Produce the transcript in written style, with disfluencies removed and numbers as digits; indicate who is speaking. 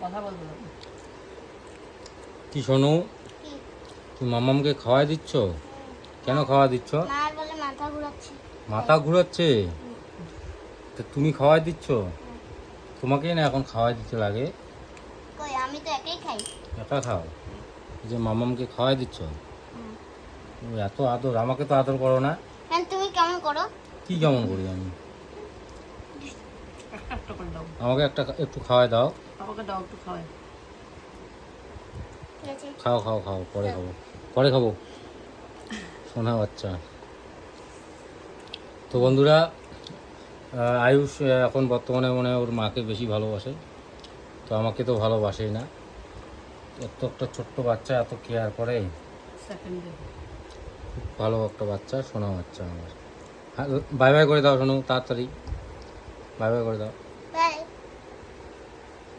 Speaker 1: কথা বলবো না।
Speaker 2: কি শোনো, তুমি মামামকে খাওয়াই দিচ্ছ? কেন খাওয়া দিচ্ছ?
Speaker 3: মার বলে মাথা ঘোরাচ্ছে।
Speaker 2: মাথা ঘুরাচ্ছে? তো তুমি খাওয়াই দিচ্ছ? তোমাকেই না এখন খাওয়াই দিতে লাগে।
Speaker 3: কই আমি তো একাই খাই।
Speaker 2: একা খাও? এই যে মামামকে খাওয়াই দিচ্ছ, ও এত আদর, আমাকে তো আদর করো না।
Speaker 3: হ্যাঁ তুমি কেমন করো?
Speaker 2: কি কেমন করি আমি?
Speaker 1: একটা একটা করে দাও,
Speaker 2: আমাকে একটু খাওয়াই দাও।
Speaker 1: বাবাকে দাও একটু খাওয়াই।
Speaker 3: ঠিক আছে।
Speaker 2: খাও খাও খাও, পরে খাবো, পরে খাবো, সোনা বাচ্চা। তো বন্ধুরা, আয়ুষ এখন বর্তমানে মনে হয় ওর মাকে বেশি ভালোবাসে, তো আমাকে তো ভালোবাসেই না। এত একটা ছোট্ট বাচ্চা এত কেয়ার করে,
Speaker 1: সেকেন্ডে
Speaker 2: খুব ভালো একটা বাচ্চা, সোনা বাচ্চা আমার। বাই বাই করে দাও শোনো, তাড়াতাড়ি বাই বাই করে দাও।